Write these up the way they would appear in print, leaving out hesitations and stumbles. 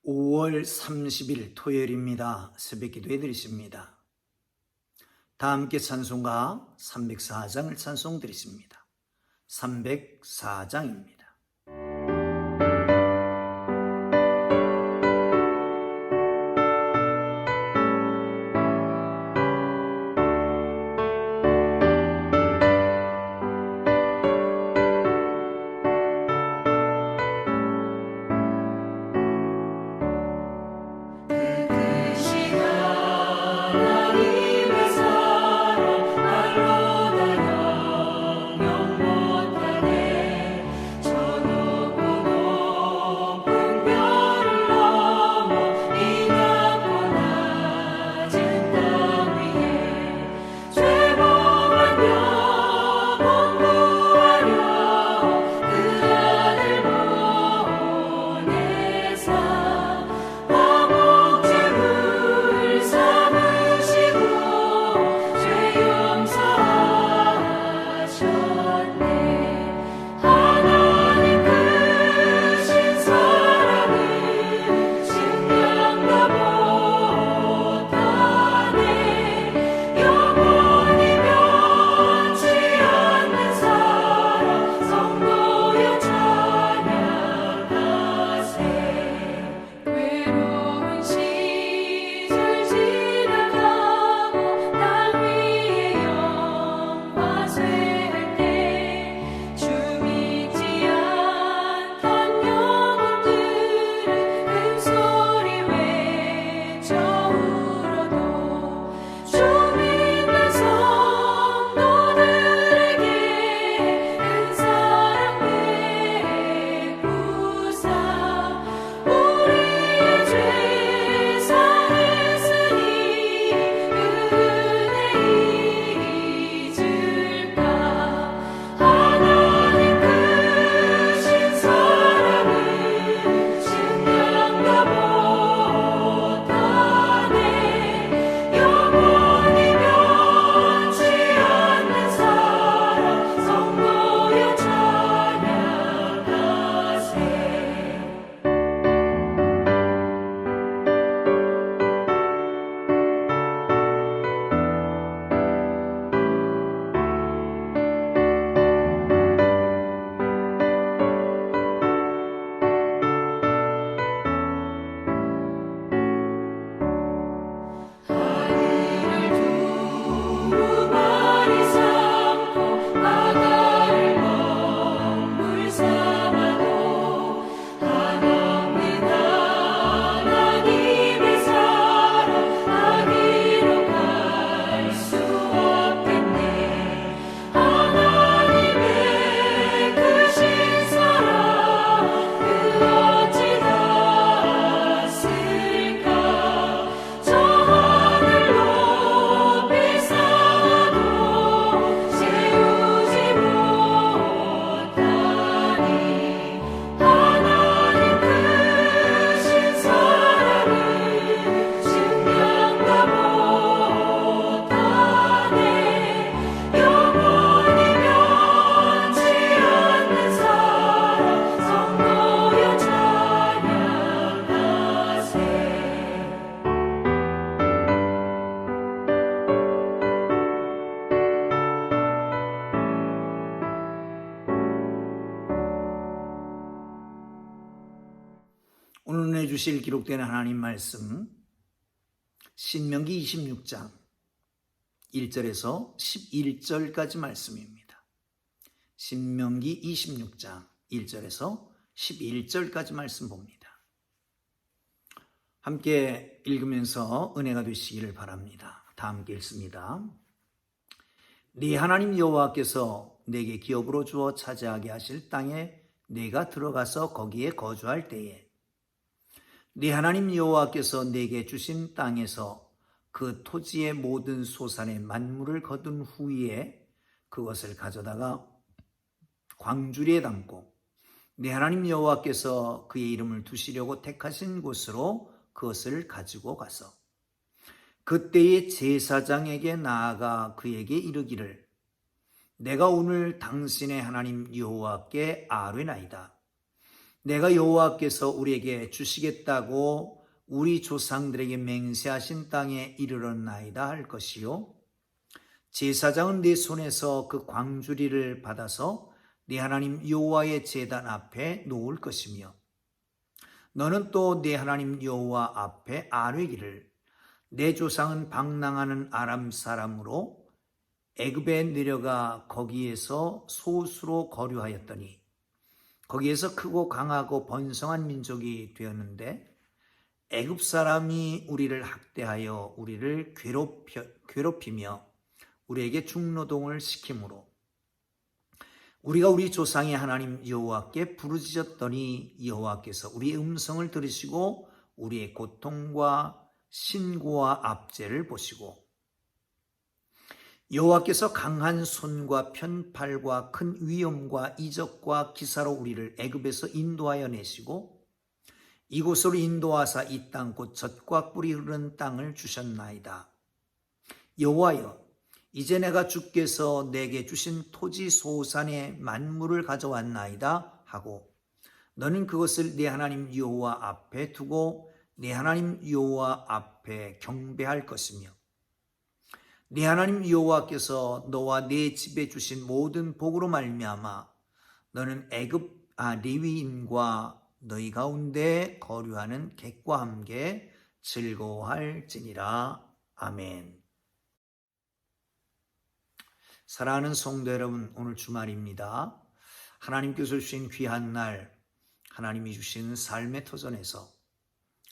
5월 30일 토요일입니다. 새벽기도해 드리십니다. 다 함께 찬송가 304장을 찬송 드리십니다. 304장입니다. 오늘 은혜 주실 기록된 하나님 말씀 신명기 26장 1절에서 11절까지 말씀입니다. 신명기 26장 1절에서 11절까지 말씀 봅니다. 함께 읽으면서 은혜가 되시기를 바랍니다. 다 함께 읽습니다. 네 하나님 여호와께서 내게 기업으로 주어 차지하게 하실 땅에 내가 들어가서 거기에 거주할 때에 네 하나님 여호와께서 내게 주신 땅에서 그 토지의 모든 소산의 만물을 거둔 후에 그것을 가져다가 광주리에 담고 네 하나님 여호와께서 그의 이름을 두시려고 택하신 곳으로 그것을 가지고 가서 그때의 제사장에게 나아가 그에게 이르기를 내가 오늘 당신의 하나님 여호와께 아뢰나이다. 내가 여호와께서 우리에게 주시겠다고 우리 조상들에게 맹세하신 땅에 이르렀나이다 할 것이요 제사장은 네 손에서 그 광주리를 받아서 네 하나님 여호와의 제단 앞에 놓을 것이며 너는 또 네 하나님 여호와 앞에 아뢰기를 내 조상은 방랑하는 아람 사람으로 애굽에 내려가 거기에서 소수로 거류하였더니 거기에서 크고 강하고 번성한 민족이 되었는데 애굽 사람이 우리를 학대하여 우리를 괴롭히며 우리에게 중노동을 시키므로 우리가 우리 조상의 하나님 여호와께 부르짖었더니 여호와께서 우리의 음성을 들으시고 우리의 고통과 신고와 압제를 보시고 여호와께서 강한 손과 편팔과 큰 위엄과 이적과 기사로 우리를 애굽에서 인도하여 내시고 이곳으로 인도하사 이 땅 곧 젖과 꿀이 흐르는 땅을 주셨나이다. 여호와여 이제 내가 주께서 내게 주신 토지 소산의 만물을 가져왔나이다 하고 너는 그것을 네 하나님 여호와 앞에 두고 네 하나님 여호와 앞에 경배할 것이며 네 하나님 여호와께서 너와 네 집에 주신 모든 복으로 말미암아 너는 애굽 레위인과 너희 가운데 거류하는 객과 함께 즐거워할지니라. 아멘. 사랑하는 성도 여러분, 오늘 주말입니다. 하나님께서 주신 귀한 날, 하나님이 주신 삶의 터전에서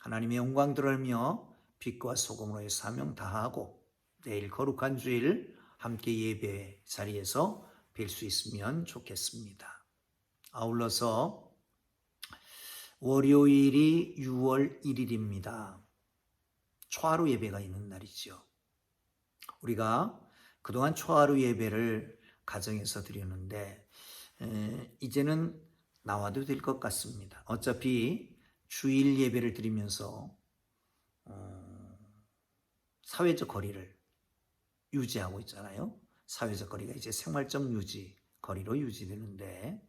하나님의 영광 드러내며 빛과 소금으로의 사명 다하고 내일 거룩한 주일 함께 예배 자리에서 뵐 수 있으면 좋겠습니다. 아울러서 월요일이 6월 1일입니다. 초하루 예배가 있는 날이죠. 우리가 그동안 초하루 예배를 가정에서 드렸는데 이제는 나와도 될 것 같습니다. 어차피 주일 예배를 드리면서 사회적 거리를 유지하고 있잖아요. 사회적 거리가 이제 생활적 유지, 거리로 유지되는데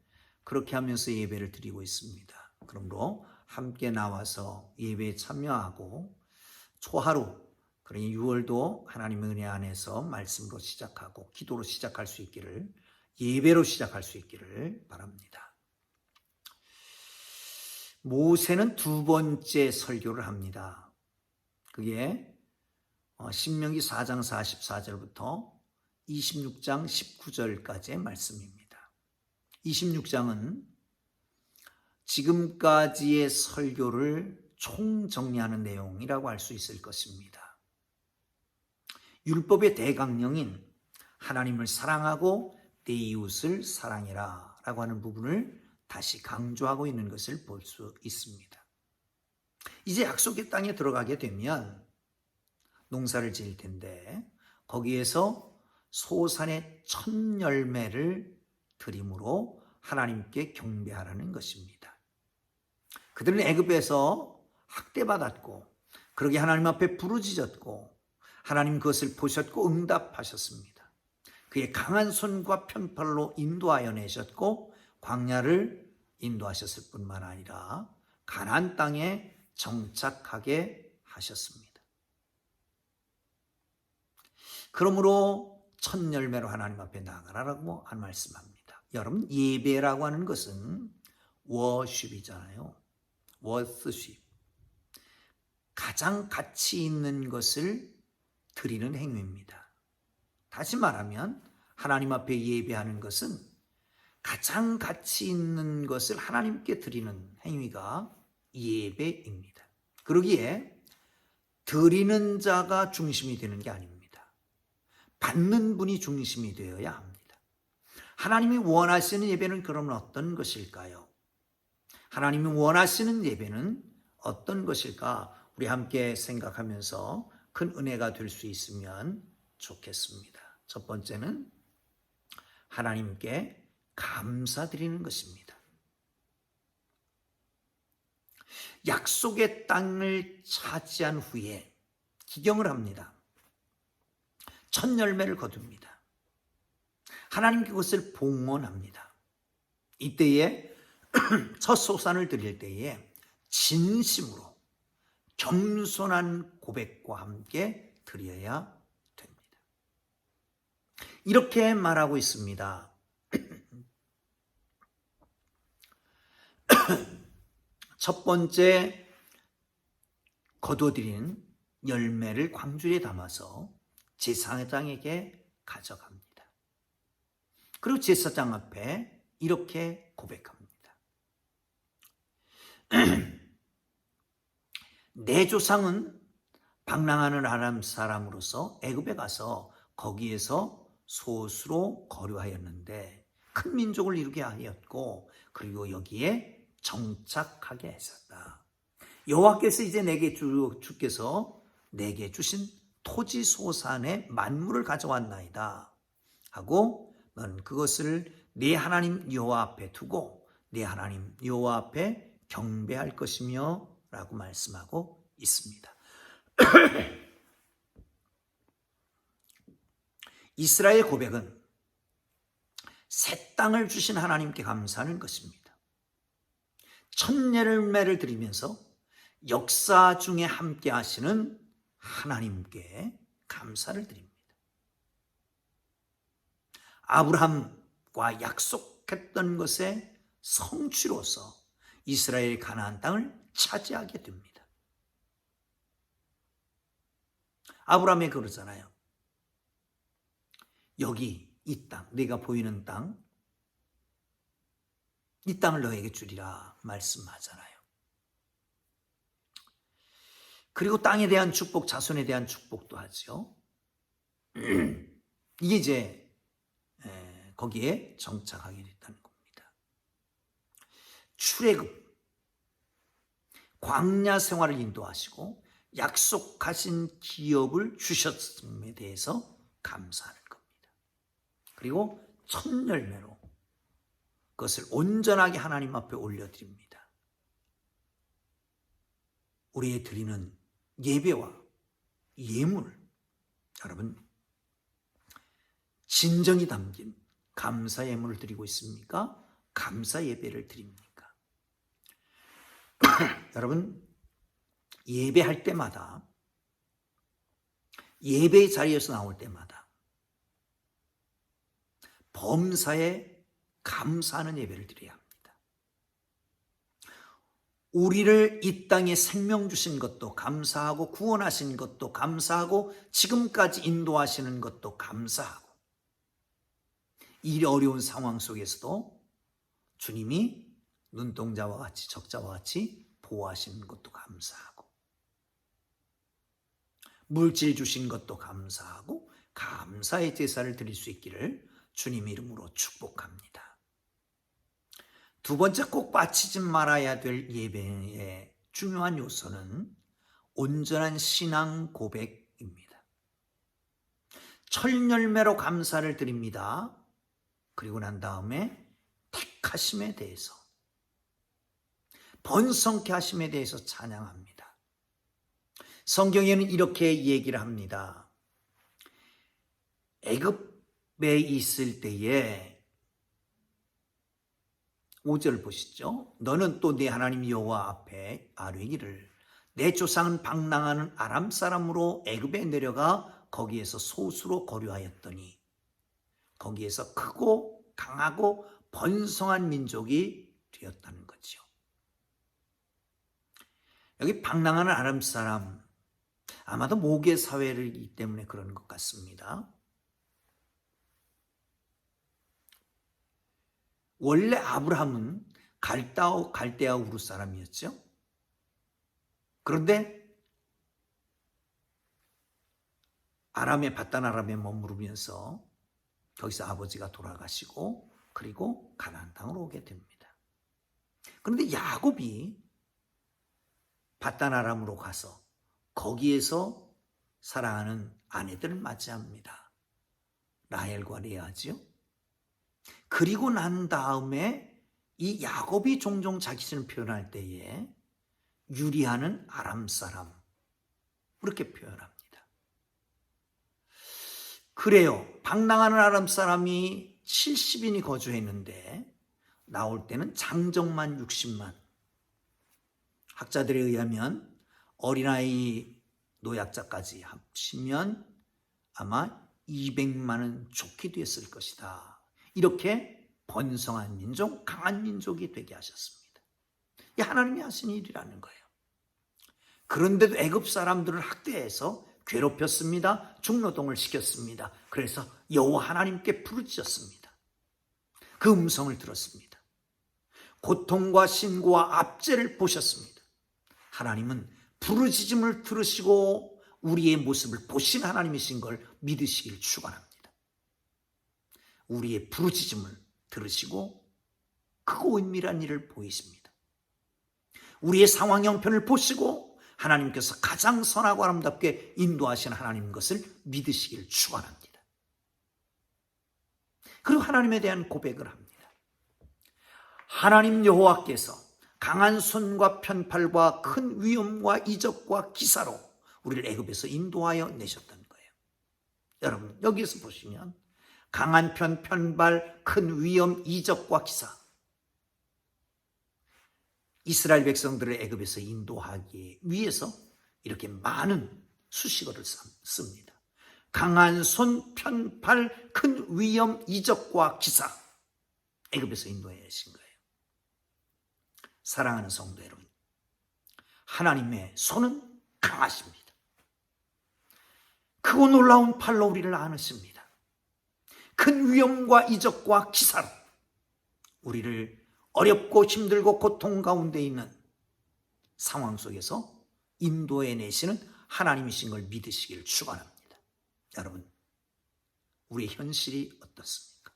그렇게 하면서 예배를 드리고 있습니다. 그러므로 함께 나와서 예배에 참여하고 초하루, 그러니 6월도 하나님의 은혜 안에서 말씀으로 시작하고 기도로 시작할 수 있기를, 예배로 시작할 수 있기를 바랍니다. 모세는 두 번째 설교를 합니다. 그게 신명기 4장 44절부터 26장 19절까지의 말씀입니다. 26장은 지금까지의 설교를 총정리하는 내용이라고 할 수 있을 것입니다. 율법의 대강령인 하나님을 사랑하고 내 이웃을 사랑해라 라고 하는 부분을 다시 강조하고 있는 것을 볼 수 있습니다. 이제 약속의 땅에 들어가게 되면 농사를 지을 텐데 거기에서 소산의 첫 열매를 드림으로 하나님께 경배하라는 것입니다. 그들은 애굽에서 학대받았고 그러게 하나님 앞에 부르짖었고 하나님 그것을 보셨고 응답하셨습니다. 그의 강한 손과 편팔로 인도하여 내셨고 광야를 인도하셨을 뿐만 아니라 가나안 땅에 정착하게 하셨습니다. 그러므로 첫 열매로 하나님 앞에 나가라라고 말씀합니다. 여러분, 예배라고 하는 것은 워십이잖아요. 워스십. 가장 가치 있는 것을 드리는 행위입니다. 다시 말하면 하나님 앞에 예배하는 것은 가장 가치 있는 것을 하나님께 드리는 행위가 예배입니다. 그러기에 드리는 자가 중심이 되는 게 아닙니다. 받는 분이 중심이 되어야 합니다. 하나님이 원하시는 예배는 그러면 어떤 것일까요? 하나님이 원하시는 예배는 어떤 것일까? 우리 함께 생각하면서 큰 은혜가 될 수 있으면 좋겠습니다. 첫 번째는 하나님께 감사드리는 것입니다. 약속의 땅을 차지한 후에 기경을 합니다. 첫 열매를 거둡니다. 하나님 그것을 봉헌합니다. 이때에 첫 소산을 드릴 때에 진심으로 겸손한 고백과 함께 드려야 됩니다. 이렇게 말하고 있습니다. 첫 번째 거둬들인 열매를 광주리에 담아서 제사장에게 가져갑니다. 그리고 제사장 앞에 이렇게 고백합니다. 내 조상은 방랑하는 아람 사람으로서 애굽에 가서 거기에서 소수로 거류하였는데 큰 민족을 이루게 하였고 그리고 여기에 정착하게 했었다. 여호와께서 이제 내게 주께서 내게 주신 토지 소산의 만물을 가져왔나이다 하고 넌 그것을 네 하나님 여호와 앞에 두고 네 하나님 여호와 앞에 경배할 것이며 라고 말씀하고 있습니다. 이스라엘 고백은 새 땅을 주신 하나님께 감사하는 것입니다. 첫 열매를 드리면서 역사 중에 함께 하시는 하나님께 감사를 드립니다. 아브라함과 약속했던 것의 성취로서 이스라엘 가나안 땅을 차지하게 됩니다. 아브라함이 그러잖아요. 여기 이 땅, 네가 보이는 땅, 이 땅을 너에게 주리라 말씀하잖아요. 그리고 땅에 대한 축복, 자손에 대한 축복도 하죠. 이게 이제 거기에 정착하게 됐다는 겁니다. 출애굽, 광야 생활을 인도하시고 약속하신 기업을 주셨음에 대해서 감사하는 겁니다. 그리고 첫 열매로 그것을 온전하게 하나님 앞에 올려드립니다. 우리의 드리는 예배와 예물, 여러분 진정이 담긴 감사 예물을 드리고 있습니까? 감사 예배를 드립니까? 여러분 예배할 때마다 예배의 자리에서 나올 때마다 범사에 감사하는 예배를 드려야 합니다. 우리를 이 땅에 생명 주신 것도 감사하고 구원하신 것도 감사하고 지금까지 인도하시는 것도 감사하고 이 어려운 상황 속에서도 주님이 눈동자와 같이 적자와 같이 보호하시는 것도 감사하고 물질 주신 것도 감사하고 감사의 제사를 드릴 수 있기를 주님 이름으로 축복합니다. 두 번째 꼭 빠지지 말아야 될 예배의 중요한 요소는 온전한 신앙 고백입니다. 첫 열매로 감사를 드립니다. 그리고 난 다음에 택하심에 대해서 번성케 하심에 대해서 찬양합니다. 성경에는 이렇게 얘기를 합니다. 애굽에 있을 때에 5절 보시죠. 너는 또 네 하나님 여호와 앞에 아뢰기를 내 조상은 방랑하는 아람 사람으로 애굽에 내려가 거기에서 소수로 거류하였더니 거기에서 크고 강하고 번성한 민족이 되었다는 거죠. 여기 방랑하는 아람 사람, 아마도 모계 사회이기 때문에 그런 것 같습니다. 원래 아브라함은 갈대아 우르 사람이었죠. 그런데 바단 아람에 머무르면서 거기서 아버지가 돌아가시고 그리고 가나안 땅으로 오게 됩니다. 그런데 야곱이 바단 아람으로 가서 거기에서 사랑하는 아내들을 맞이합니다. 라헬과 레아지요. 그리고 난 다음에 이 야곱이 종종 자기 자신을 표현할 때에 유리하는 아람 사람 그렇게 표현합니다. 그래요. 방랑하는 아람 사람이 70인이 거주했는데 나올 때는 장정만 60만. 학자들에 의하면 어린아이 노약자까지 합치면 아마 200만은 좋게 됐을 것이다. 이렇게 번성한 민족, 강한 민족이 되게 하셨습니다. 이 하나님이 하신 일이라는 거예요. 그런데도 애굽 사람들을 학대해서 괴롭혔습니다. 중노동을 시켰습니다. 그래서 여호와 하나님께 부르짖었습니다. 그 음성을 들었습니다. 고통과 신고와 압제를 보셨습니다. 하나님은 부르짖음을 들으시고 우리의 모습을 보신 하나님이신 걸 믿으시길 축원합니다. 우리의 부르짖음을 들으시고 크고 은밀한 일을 보이십니다. 우리의 상황 형편을 보시고 하나님께서 가장 선하고 아름답게 인도하신 하나님인 것을 믿으시길 축원합니다. 그리고 하나님에 대한 고백을 합니다. 하나님 여호와께서 강한 손과 편팔과 큰 위엄과 이적과 기사로 우리를 애굽에서 인도하여 내셨던 거예요. 여러분 여기에서 보시면 강한 편팔, 큰 위엄, 이적과 기사, 이스라엘 백성들을 애굽에서 인도하기 위해서 이렇게 많은 수식어를 씁니다. 강한 손, 편팔, 큰 위엄, 이적과 기사, 애굽에서 인도해 내신 거예요. 사랑하는 성도 여러분, 하나님의 손은 강하십니다. 크고 놀라운 팔로 우리를 안으십니다. 큰 위엄과 이적과 기사로 우리를 어렵고 힘들고 고통 가운데 있는 상황 속에서 인도해 내시는 하나님이신 걸 믿으시길 축원합니다. 여러분, 우리의 현실이 어떻습니까?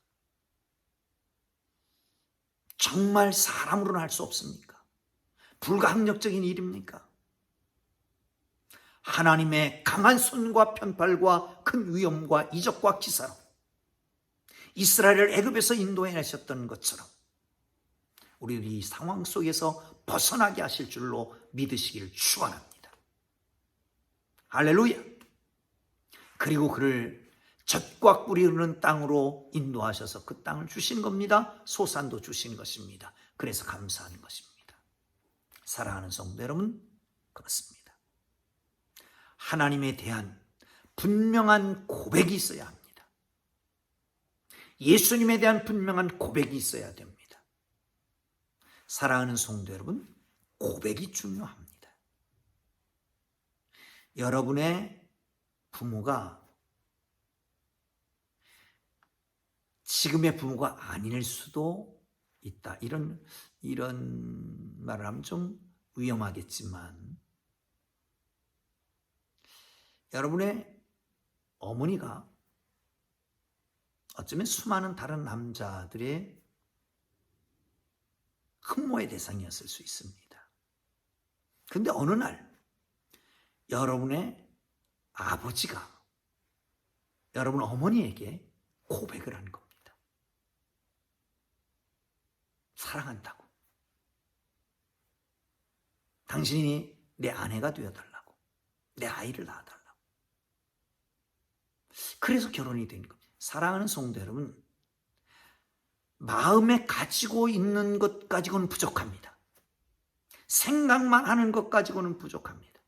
정말 사람으로는 할 수 없습니까? 불가항력적인 일입니까? 하나님의 강한 손과 편팔과 큰 위엄과 이적과 기사로 이스라엘을 애굽에서 인도해 내셨던 것처럼 우리들이 이 상황 속에서 벗어나게 하실 줄로 믿으시기를 축원합니다. 할렐루야. 그리고 그를 젖과 꿀이 흐르는 땅으로 인도하셔서 그 땅을 주신 겁니다. 소산도 주신 것입니다. 그래서 감사하는 것입니다. 사랑하는 성도 여러분, 그렇습니다. 하나님에 대한 분명한 고백이 있어야 합니다. 예수님에 대한 분명한 고백이 있어야 됩니다. 사랑하는 성도 여러분, 고백이 중요합니다. 여러분의 부모가 지금의 부모가 아닐 수도 있다. 이런 말을 하면 좀 위험하겠지만 여러분의 어머니가 어쩌면 수많은 다른 남자들의 흠모의 대상이었을 수 있습니다. 그런데 어느 날 여러분의 아버지가 여러분 어머니에게 고백을 한 겁니다. 사랑한다고. 당신이 내 아내가 되어달라고. 내 아이를 낳아달라고. 그래서 결혼이 된 겁니다. 사랑하는 성도 여러분, 마음에 가지고 있는 것 가지고는 부족합니다. 생각만 하는 것 가지고는 부족합니다.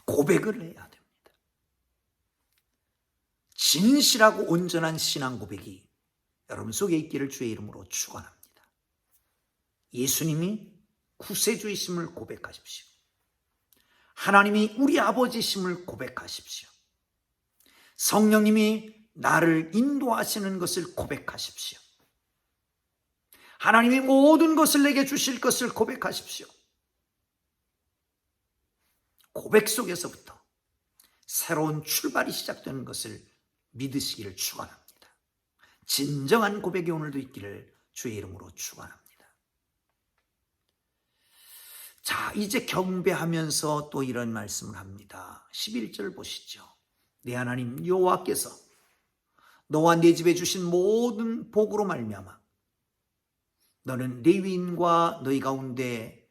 고백을 해야 됩니다. 진실하고 온전한 신앙 고백이 여러분 속에 있기를 주의 이름으로 축원합니다. 예수님이 구세주이심을 고백하십시오. 하나님이 우리 아버지심을 고백하십시오. 성령님이 나를 인도하시는 것을 고백하십시오. 하나님이 모든 것을 내게 주실 것을 고백하십시오. 고백 속에서부터 새로운 출발이 시작되는 것을 믿으시기를 축원합니다. 진정한 고백이 오늘도 있기를 주의 이름으로 축원합니다. 자, 이제 경배하면서 또 이런 말씀을 합니다. 11절 보시죠. 내 하나님 여호와께서 너와 네 집에 주신 모든 복으로 말미암아 너는 레위인과 너희 가운데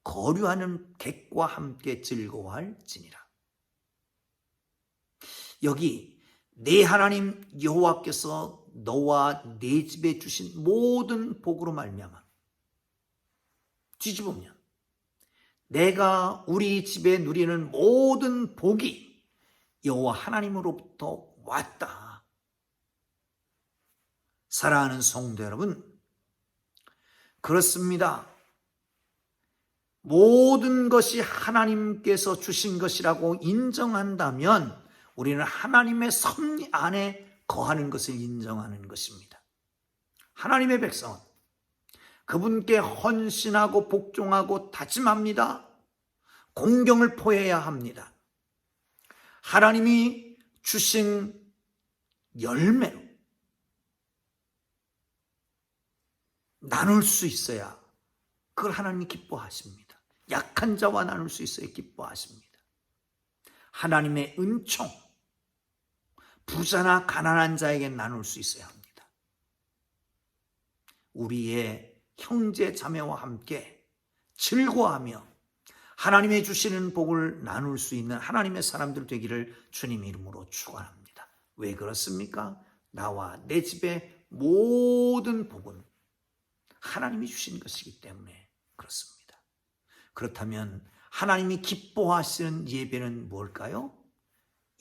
거류하는 객과 함께 즐거워할지니라. 여기 내 하나님 여호와께서 너와 네 집에 주신 모든 복으로 말미암아 뒤집으면 내가 우리 집에 누리는 모든 복이 여호와 하나님으로부터 왔다. 사랑하는 성도 여러분, 그렇습니다. 모든 것이 하나님께서 주신 것이라고 인정한다면 우리는 하나님의 섭리 안에 거하는 것을 인정하는 것입니다. 하나님의 백성은 그분께 헌신하고 복종하고 다짐합니다. 공경을 포해야 합니다. 하나님이 주신 열매로 나눌 수 있어야 그걸 하나님이 기뻐하십니다. 약한 자와 나눌 수 있어야 기뻐하십니다. 하나님의 은총, 부자나 가난한 자에게 나눌 수 있어야 합니다. 우리의 형제 자매와 함께 즐거워하며 하나님의 주시는 복을 나눌 수 있는 하나님의 사람들 되기를 주님 이름으로 축원합니다. 왜 그렇습니까? 나와 내 집의 모든 복은 하나님이 주신 것이기 때문에 그렇습니다. 그렇다면 하나님이 기뻐하시는 예배는 뭘까요?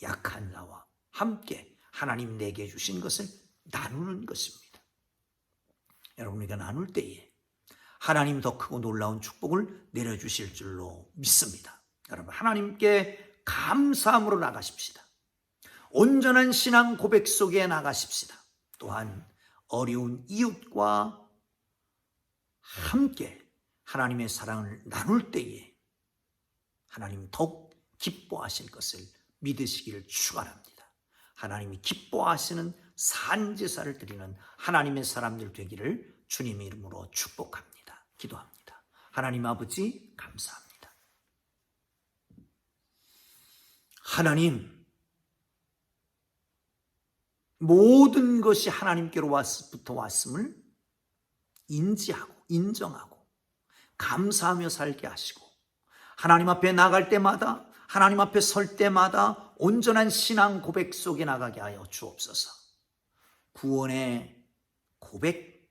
약한 자와 함께 하나님 내게 주신 것을 나누는 것입니다. 여러분, 우리가 나눌 때에 하나님 더 크고 놀라운 축복을 내려주실 줄로 믿습니다. 여러분, 하나님께 감사함으로 나가십시다. 온전한 신앙 고백 속에 나가십시다. 또한 어려운 이웃과 함께 하나님의 사랑을 나눌 때에 하나님 더욱 기뻐하실 것을 믿으시기를 축원합니다. 하나님이 기뻐하시는 산제사를 드리는 하나님의 사람들 되기를 주님의 이름으로 축복합니다. 기도합니다. 하나님 아버지, 감사합니다. 하나님, 모든 것이 하나님께로부터 왔음을 인지하고 인정하고 감사하며 살게 하시고 하나님 앞에 나갈 때마다, 하나님 앞에 설 때마다 온전한 신앙 고백 속에 나가게 하여 주옵소서. 구원의 고백,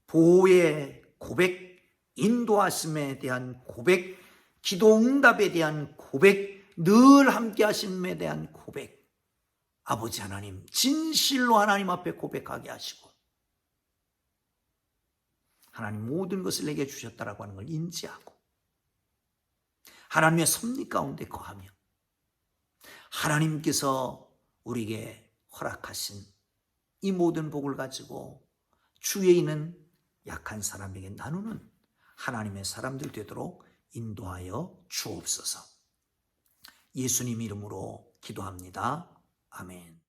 보호의 고백, 인도하심에 대한 고백, 기도 응답에 대한 고백, 늘 함께 하심에 대한 고백, 아버지 하나님 진실로 하나님 앞에 고백하게 하시고 하나님 모든 것을 내게 주셨다라고 하는 걸 인지하고 하나님의 섭리 가운데 거하며 하나님께서 우리에게 허락하신 이 모든 복을 가지고 주위에 있는 약한 사람에게 나누는 하나님의 사람들 되도록 인도하여 주옵소서. 예수님 이름으로 기도합니다. 아멘.